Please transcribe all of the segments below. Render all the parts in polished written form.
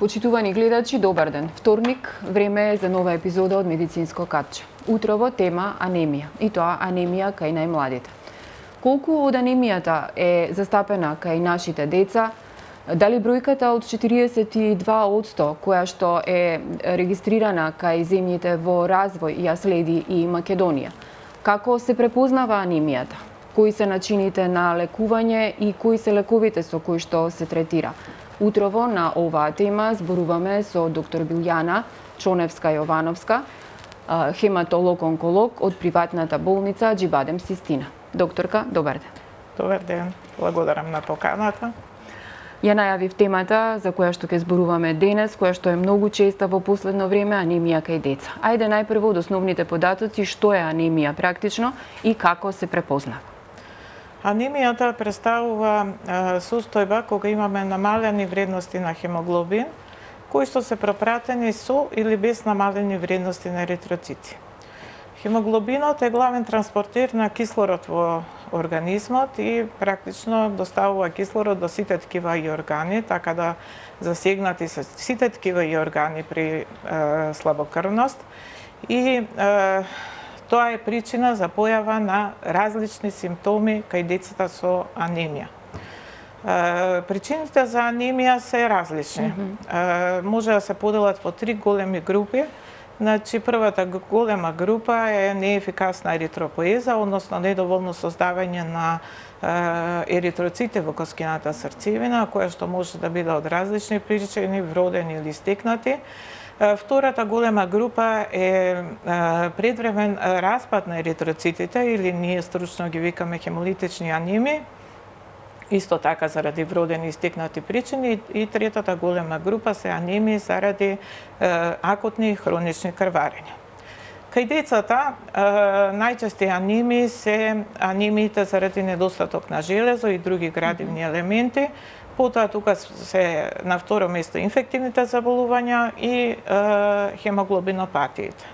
Почитувани гледачи, добар ден. Вторник, време е за нова епизода од Медицинско катче. Утрово тема анемија, и тоа анемија кај најмладите. Колку од анемијата е застапена кај нашите деца? Дали бројката од 42% која што е регистрирана кај земјите во развој ја следи и Македонија? Како се препознава анемијата? Кои се начините на лекување и кои се лековите со кои што се третира? Утрово на оваа тема зборуваме со доктор Билјана Чоневска-Јовановска, хематолог-онколог од приватната болница Џибадем Систина. Докторка, добар ден. Добар ден, благодарам на поканата. Ја најавив темата за која што ќе зборуваме денес, која што е многу честа во последно време, анемија кај деца. Ајде најпрво од основните податоци, што е анемија практично и како се препознава. Анемијата представува состојба кога имаме намалени вредности на хемоглобин, кои што се пропратени со или без намалени вредности на еритроцити. Хемоглобинот е главен транспортер на кислород во организмот и практично доставува кислород до сите ткива и органи, така да засегнати се сите ткива и органи при слабокрвност и тоа е причина за појава на различни симптоми кај децата со анемија. Причините за анемија се различни. Може да се поделат во три големи групи. Значи, првата голема група е неефикасна еритропоеза, односно недоволно создавање на еритроцити во коскината срцевина, која што може да биде од различни причини, вродени или стекнати. Втората голема група е предвремен распад на еритроцитите, или ние стручно ги викаме хемолитични анемии, исто така заради вродени и стекнати причини. И третата голема група се анемии заради акутни и хронични крварења. Кај децата најчести анемии се анемиите заради недостаток на железо и други градивни елементи. Потоа тука се на второ место инфективните заболувања и хемоглобинопатиите.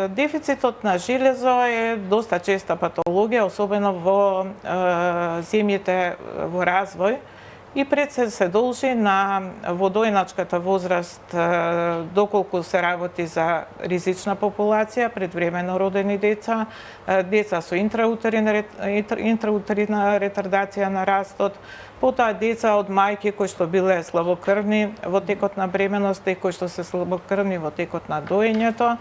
Дефицитот на железо е доста честа патологија, особено во земјите во развој, и пред се должи на водоиначката возраст, доколку се работи за ризична популација, предвремено родени деца, деца со интраутерина ретардација на растот, потоа деца од мајки кои што биле слабокрвни во текот на бременоста и кои што се слабокрвни во текот на доењето.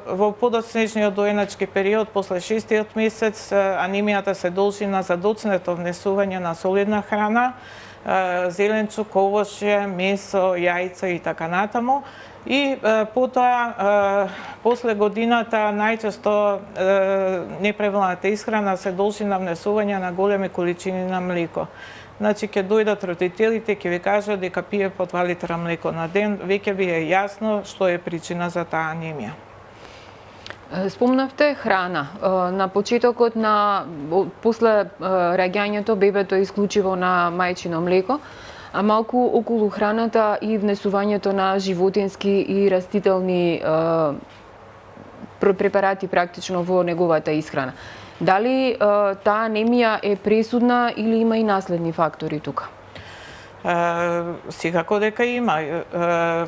Во подоцнежниот доеначки период, после 6-тиот месец, анемијата се должи на задоцнето внесување на солидна храна, зеленчук, овошје, месо, јајца и така натаму. И потоа, после годината, најчесто неправилната исхрана се должи на внесување на големи количини на млеко. Значи, ќе дојдат родителите, ќе ви кажат дека пие по 2 литра млеко на ден, веќе ви е јасно што е причина за таа анемија. Спомнавте храна. На почетокот после раѓањето бебето е исклучиво на мајчино млеко, а малку околу храната и внесувањето на животински и растителни препарати практично во неговата исхрана. Дали таа анемија е пресудна или има и наследни фактори тука? Секако дека има.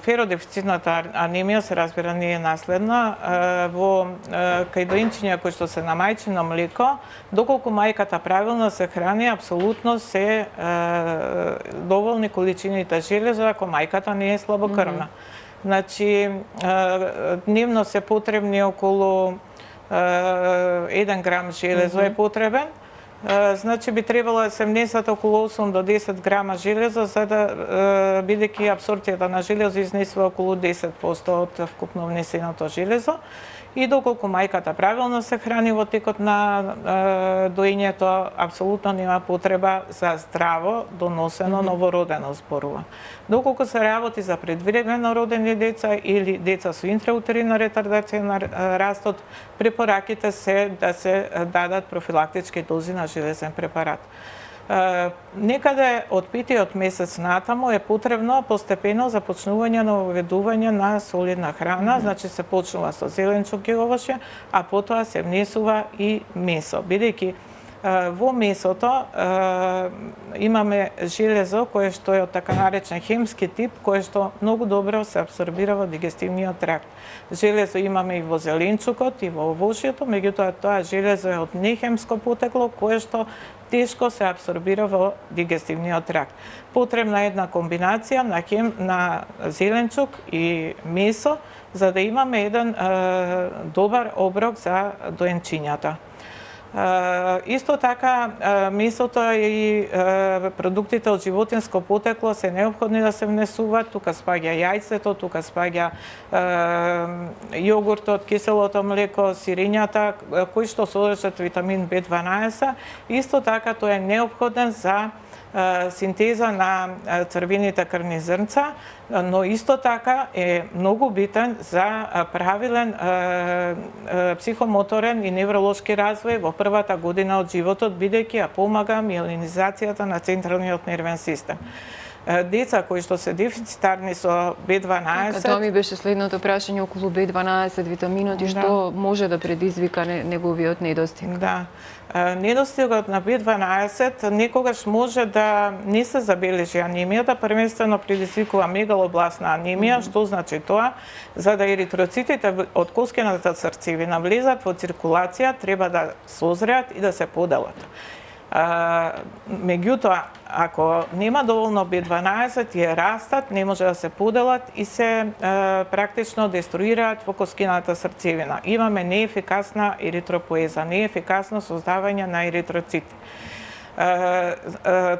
Феродефицитната анемија се разбира не е наследна. Во кај доинчиња кои што се на мајчино млеко, доколку мајката правилно се храни, апсолутно се доволни количините железо ако мајката не е слабокрвна. Значи, дневно се потребни околу 1 грам железо е потребен. Значи би требало да се внесат околу 8 до 10 грама железо, за да бидејќи апсорбцијата на железо изнесува околу 10% од вкупно внесеното железо. И доколку мајката правилно се храни во текот на доењето, апсолутно нема потреба за здраво доносено новородено, зборува. Доколку се работи за предвремено родени деца или деца со интраутерина ретардација на растот, препораките се да се дадат профилактички дози на железен препарат. Некаде од 5-тиот месец натаму е потребно постепено започнување на воведување на солидна храна, значи се почнува со зеленчук и овошје, а потоа се внесува и месо, бидејќи Во месото имаме железо кое што е од така наречен хемски тип, кое што многу добро се абсорбира во дигестивниот тракт. Железо имаме и во зеленчукот и во овошјето, меѓутоа тоа железо е од нехемско потекло кое што тешко се абсорбира во дигестивниот тракт. Потребна е една комбинација на зеленчук и месо за да имаме еден добар оброк за доенчињата. Исто така, месото и продуктите од животинско потекло се неопходни да се внесуваат. Тука спаѓа јајцето, тука спаѓа јогуртот, киселото млеко, сирењата, кои што содржат витамин B12. Исто така, тој е неопходен за синтеза на црвените крвни зрнца, но исто така е многу битен за правилен психомоторен и невролошки развој во првата година од животот, бидејќи ја помага миелинизацијата на централниот нервен систем. Деца кои што се дефицитарни со B12... Тоа ми беше следното прашање околу B12, витаминот и што може да предизвика неговиот недостиг. Да. Недостигот на B12 некогаш може да не се забележи анемијата, првенствено предизвикува мегалобластна анемија. Што значи тоа? За да еритроцитите од коскената срцевина влезат во циркулација, треба да созреат и да се поделат. Меѓутоа, ако нема доволно B12, тие растат, не може да се поделат и се практично деструираат во коскената срцевина. Имаме неефикасна еритропоеза, неефикасно создавање на еритроцити.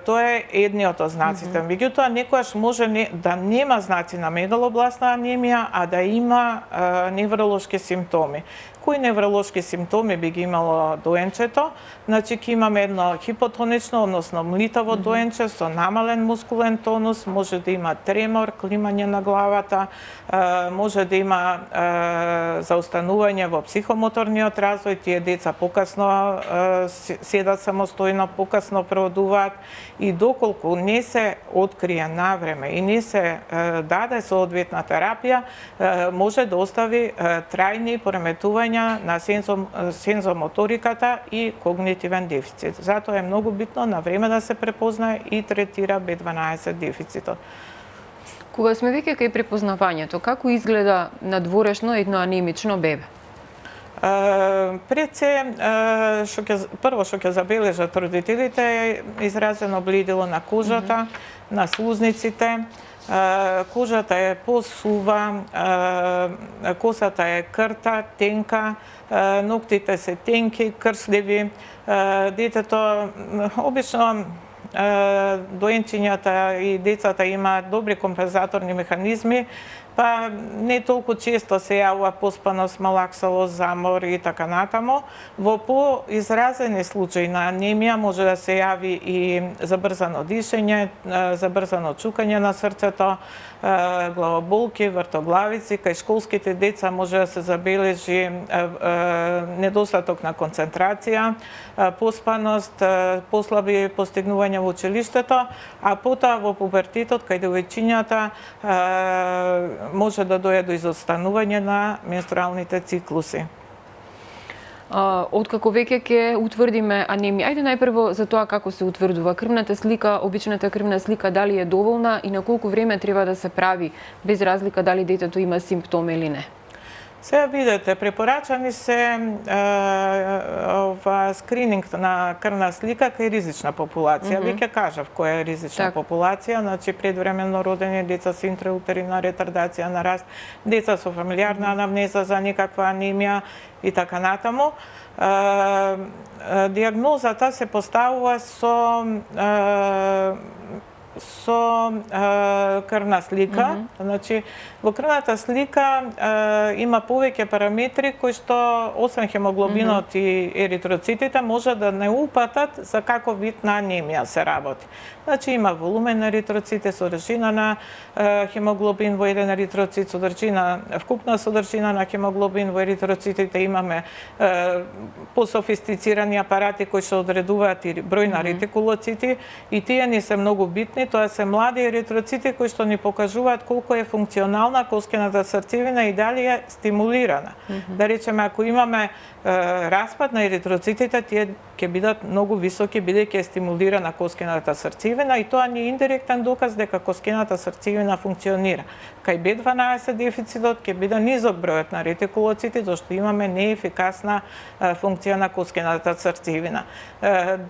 Тоа е едниот од знаците. Меѓутоа, некојаш може да нема знаци на мегалобластна анемија, а да има невролошки симптоми. Кои невролошки симптоми би ги имало доенчето? Значи, ќе имаме едно хипотонично, односно млитаво доенче со намален мускулен тонус, може да има тремор, климање на главата, може да има заустанување во психомоторниот развој, тие деца покасно седат самостојно, покасно проводуваат и доколку не се открие навреме и не се даде соодветна терапија, може да остави трајни пореметувања на сензомоториката и когнитивен дефицит. Затоа е многу битно на време да се препознае и третира B12 дефицитот. Кога сме веќе кај препознавањето, како изгледа надворешно едно анемично бебе? Пред се, прво што ќе забележат родителите е изразено бледило на кожата, на слузниците, кожата е посува, косата е крта, тенка, ноктите се тенки, кршливи. Детето обично доенчињата и децата имаат добри компензаторни механизми, па не толку често се јавува поспаност, малаксалост, замор и така натаму. Во поизразени случаи на анемија може да се јави и забрзано дишење, забрзано чукање на срцето, главоболки, вртоглавици. Кај школските деца може да се забележи недостаток на концентрација, поспаност, послаби постигнувања во училиштето, а потоа во пубертетот кај девојчињата може да дојде до изостанување на менструалните циклуси. Откако веќе ќе утврдиме анемија, ајде најпрво за тоа како се утврдува крвната слика, обичната крвна слика, дали е доволна и на колку време треба да се прави, без разлика дали детето има симптоми или не? Сега видете, препорачани се скрининг на крвна слика кај ризична популација. Веќе кажав која е ризична популација, значи предвремено родени, деца со интраутерина ретардација на раст, деца со фамилиарна анамнеза за некаква анемија и така натаму. Диагнозата се поставува со крвна слика. Значи, во крвната слика има повеќе параметри кои што, освен хемоглобинот и еритроцитите, може да не упатат за каков вид на анемија се работи. Значи, има волумен на еритроците, содржина на хемоглобин во еден еритроцит, вкупна содржина на хемоглобин во еритроцитите, имаме пософистицирани апарати кои што одредуваат и број на ретикулоцити и тие ни се многу битни тоа се млади еритроцити кои што ни покажуваат колку е функционална коскената срцевина и дали е стимулирана. Да речеме, ако имаме распад на еритроцитите, тие ќе бидат многу високи бидејќи е стимулирана коскената срцевина и тоа ни е индиректен доказ дека коскената срцевина функционира. Кај B12 дефицитот ќе биде низок бројот на ретикулоцити зашто имаме неефикасна функција на коскената срцевина.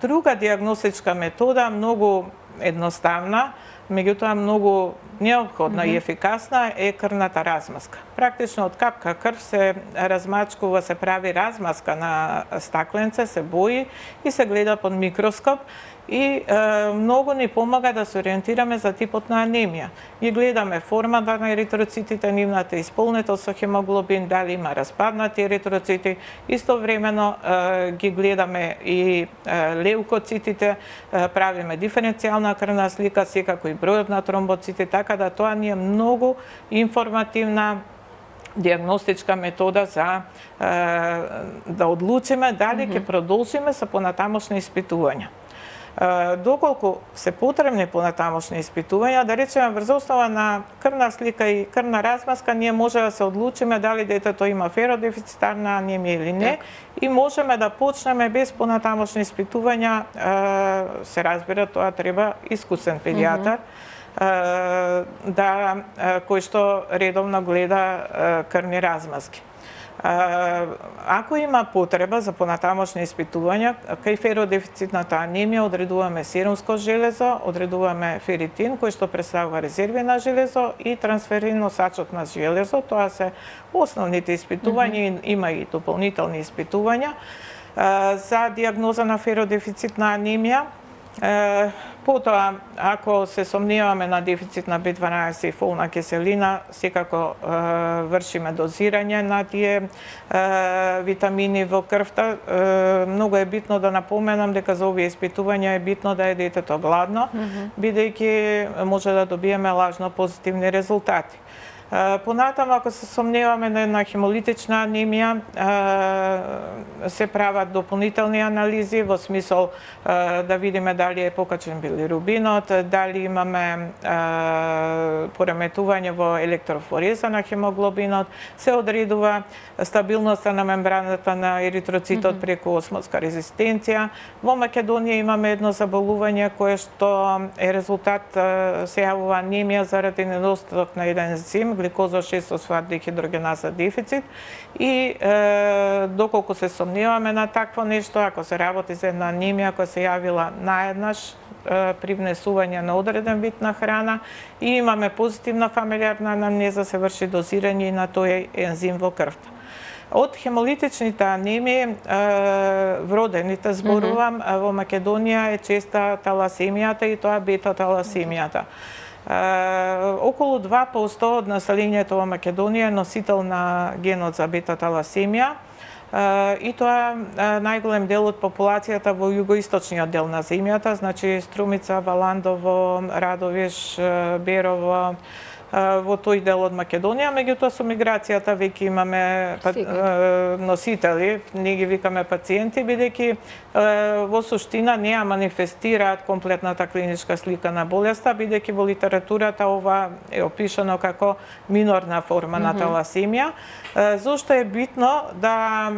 Друга дијагностичка метода, многу едноставна, меѓутоа многу неопходна и ефикасна е крвната размазка. Практично од капка крв се размачкува, се прави размазка на стакленце, се бои и се гледа под микроскоп и многу ни помага да се ориентираме за типот на анемија. Ги гледаме формата на еритроцитите, нивната исполнетост со хемоглобин, дали има распаднати еритроцити, истовремено ги гледаме и леукоцитите, правиме диференцијална крвна слика, секако и бројот на тромбоцити, така да тоа ни е многу информативна дијагностичка метода за да одлучиме дали ќе продолжиме со понатамошни испитувања. Доколку се потребни понатамошни испитувања, да речеме врз основа на крвна слика и крвна размазка, ние може да се одлучиме дали детето има феродефицитарна анемија или не, и можеме да почнеме без понатамошни испитувања, се разбира, тоа треба искусен педијатар, кој што редовно гледа крвни размазки. Ако има потреба за понатамошни испитувања, кај феродефицитната анемија одредуваме серумско железо, одредуваме феритин, кој што представува резерви на железо, и трансферин носачот на железо. Тоа се основните испитувања, има и дополнителни испитувања за дијагноза на феродефицитна анемија. Потоа, ако се сомневаме на дефицит на B12 и фолна киселина, секако вршиме дозирање на тие витамини во крвта. Многу е битно да напоменам дека за овие испитувања е битно да е детето гладно, бидејќи може да добиеме лажно позитивни резултати. Понатаму, ако се сомневаме на една хемолитична анемија, се прават дополнителни анализи во смисол да видиме дали е покачен билирубинот, дали имаме пореметување во електрофореза на хемоглобинот, се одредува стабилноста на мембраната на еритроцитот преку осмоска резистенција. Во Македонија имаме едно заболување кое што е резултат, се јавува анемија заради недостаток на еден ензим, гликоза 6-фосфат дехидрогеназа дефицит, и доколку се сомневаме на такво нешто, ако се работи за една анемија која се јавила наеднаш при внесување на одреден вид на храна и имаме позитивна фамилиарна анамнеза, се врши дозирање и на тој ензим во крвта. Од хемолитичните анемии, вродените зборувам, во Македонија е честа таласемијата и тоа бета-таласемијата. Околу 2% од населението во Македонија е носител на генот за бета-таласемија, и тоа најголем дел од популацијата во југоисточниот дел на земјата, значи Струмица, Валандово, Радовиш, Берово, во тој дел од Македонија, меѓутоа со миграцијата веќе имаме носители, не ги викаме пациенти, бидејќи во суштина не ја манифестираат комплетната клиничка слика на болеста, бидејќи во литературата ова е опишано како минорна форма на таласемија. Зошто е битно да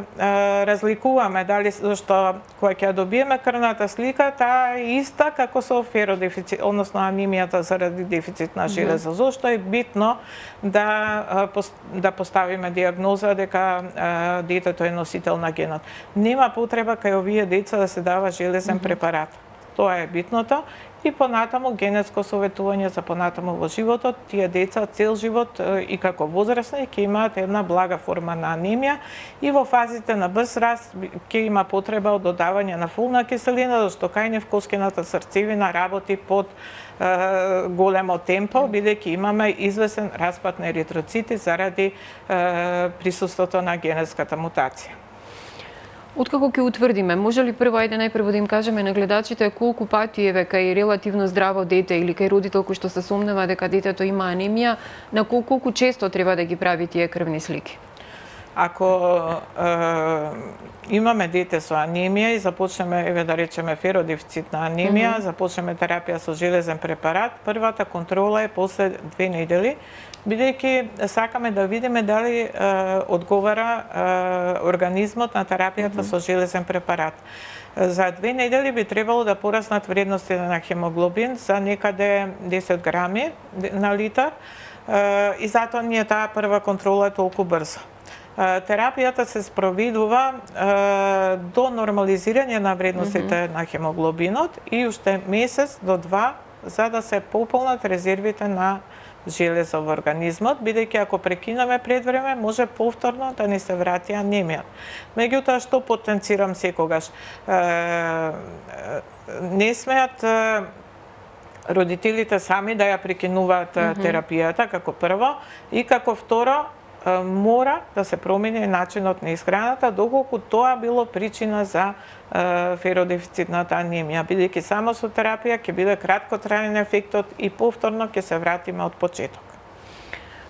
разликуваме дали зашто кога ќе добиеме крвната слика, таа е иста како со феродефицит, односно анемијата заради дефицит на железо. Зошто е битно да поставиме дијагноза дека детето е носител на генот. Нема потреба кај овие деца да се дава железен препарат. Тоа е битното. И понатаму генетско советување за понатаму во животот. Тие деца цел живот и како возрастни ќе имаат една блага форма на анемија и во фазите на брз раст ќе има потреба од додавање на фолна киселина, зашто кај нив коскената срцевина работи под големо темпо, бидејќи имаме извесен распад на еритроцити заради присуството на генетската мутација. Откако ќе утврдиме, може ли најпрво да им кажеме на гледачите колку пати еве кај релативно здраво дете или кај родител кој што се сомнева дека детето има анемија, на колку често треба да ги прави тие крвни слики? ако имаме дете со анемија и започнеме, еве да речеме, феродефицитна анемија, започнеме терапија со железен препарат, првата контрола е после 2 недели, бидејќи сакаме да видиме дали одговара организмот на терапијата со железен препарат. За 2 недели би требало да пораснат вредностите на хемоглобин за некаде 10 грами на литар и затоа ние таа прва контрола е толку брза. Терапијата се спроведува до нормализирање на вредностите на хемоглобинот и уште месец до 2 за да се пополнат резервите на железо во организмот, бидејќи ако прекинеме пред време, може повторно да ни се врати анемија. Меѓутоа, што потенцирам секогаш? Не смеат родителите сами да ја прекинуваат терапијата како прво и како второ, мора да се промени начинот на исхраната, доколку тоа било причина за феродефицитната анемија, бидејќи само со терапија ќе биде краткотраен ефектот и повторно ќе се вратиме од почеток.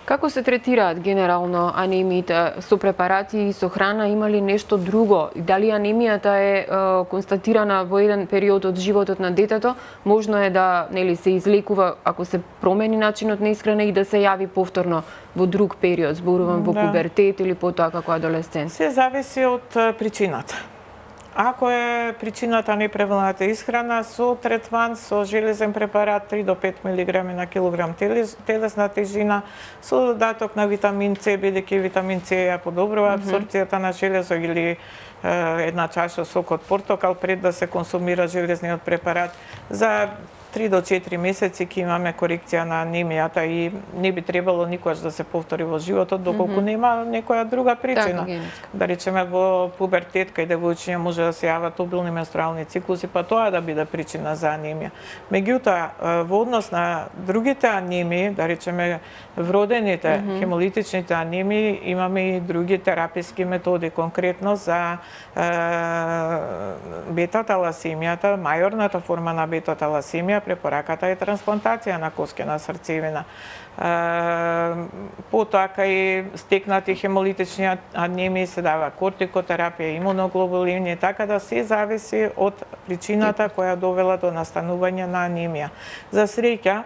Како се третираат генерално анемиите? Со препарати и со храна, има ли нешто друго? Дали анемијата е констатирана во еден период од животот на детето, можно е да се излекува ако се промени начинот на исхрана и да се јави повторно во друг период, зборувам во пубертет или потоа како адолесцент? Се зависи од причината. Ако е причината неправилната исхрана, со третман со железен препарат 3 до 5 мг на килограм телесна тежина, со додаток на витамин С, бидејќи витамин С ја подобрува апсорбцијата на железо, или една чаша сок од портокал пред да се консумира железниот препарат, за 3 до 4 месеци ќе имаме корекција на анемијата и не би требало никогаш да се повтори во животот доколку нема некоја друга причина. Да речеме во пубертет, кај девојчиња може да се јават обилни менструални циклуси, па тоа да биде причина за анемија. Меѓутоа, во однос на другите анемии, да речеме вродените хемолитичните анемии, имаме и други тераписки методи, конкретно за бета-таласемијата, мајорната форма на бета-таласемија, препораката е трансплантација на коскена срцевина. Потоа кај стекнати хемолитични анемии се дава кортикотерапија, имуноглобулини, така да се зависи од причината која довела до настанување на анемија. За среќа,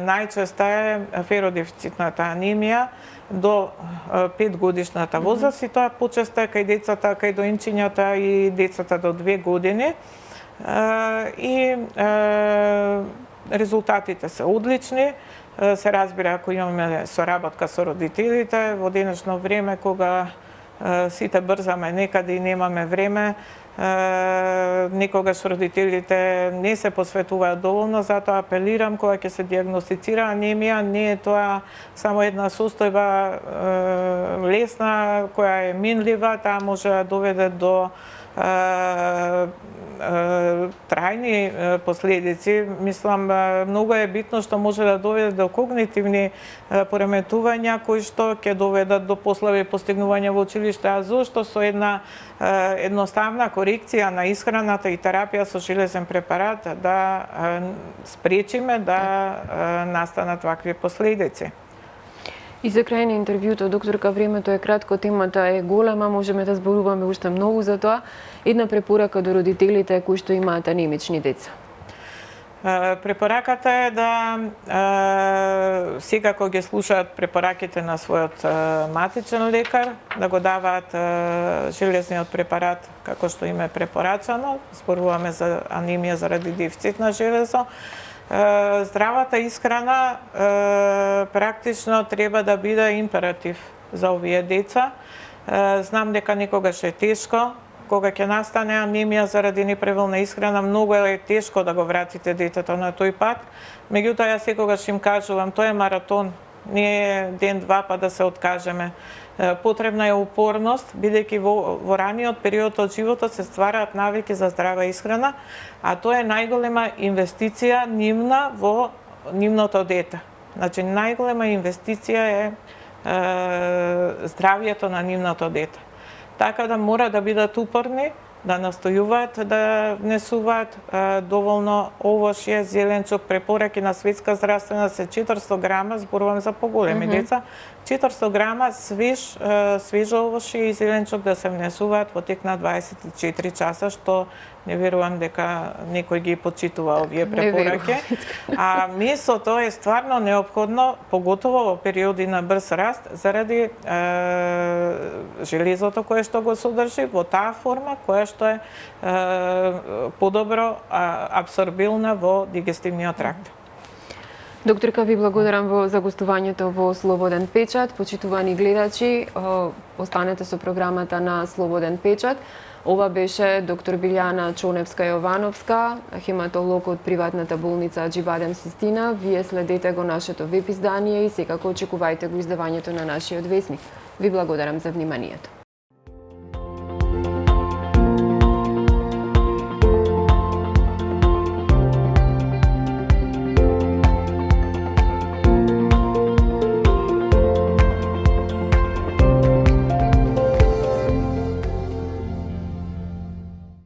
најчеста е феродефицитната анемија до 5 годишната возраст и тоа почесто е кај децата, кај доинчињата и децата до 2 години. И резултатите се одлични. Се разбира ако имаме соработка со родителите, во денешно време кога сите брзаме некаде и немаме време, некогаш родителите не се посветуваат доволно, затоа апелирам кога ќе се дијагностицира анемија, не е тоа само една состојба лесна, која е минлива, таа може да доведе до трајни последици. Мислам, многу е битно што може да доведе до когнитивни пореметувања кои што ќе доведат до послаби постигнувања во училиште, а зошто со една едноставна корекција на исхраната и терапија со железен препарат да спречиме да настанат вакви последици. И за крај на интервјуто, докторка, времето е кратко, темата е голема, можеме да зборуваме уште многу за тоа. Една препорака до родителите кои што имаат анемични деца. Препораката е да секако ги слушаат препораките на својот матичен лекар, да го даваат железниот препарат како што им е препорачано. Зборуваме за анемија заради дефицит на железо. Здравата исхрана практично треба да биде императив за овие деца. Знам дека некогаш е тешко, кога ќе настане анемија заради неправилна исхрана, многу е тешко да го вратите детето на тој пат. Меѓутоа, јас секогаш им кажувам, тоа е маратон, не е ден-два па да се откажеме. Потребна е упорност, бидејќи во раниот период од животот се ствараат навики за здрава исхрана, а тоа е најголема инвестиција нивна во нивното дете. Значи, најголема инвестиција е здравјето на нивното дете. Така да мора да бидат упорни, да настојуваат да внесуваат доволно овошје, зеленчук, препораки на Светска здравствена се 400 грама, зборувам за поголеми деца, 400 грама свеж овошје и зеленчук да се внесуваат во тек на 24 часа, што не верувам дека некој ги почитува овие препораки. А месото е стварно неопходно, поготово во периоди на брз раст, заради железото кое што го содржи во таа форма која што е подобро абсорбилна во дигестивниот тракт. Докторка, ви благодарам за гостувањето во Слободен печат. Почитувани гледачи, останете со програмата на Слободен печат. Ова беше доктор Билјана Чоневска-Јовановска, хематолог од приватната болница Аџибадем Систина. Вие следете го нашето веб издание и секако очекувајте го издавањето на нашиот весник. Ви благодарам за вниманието.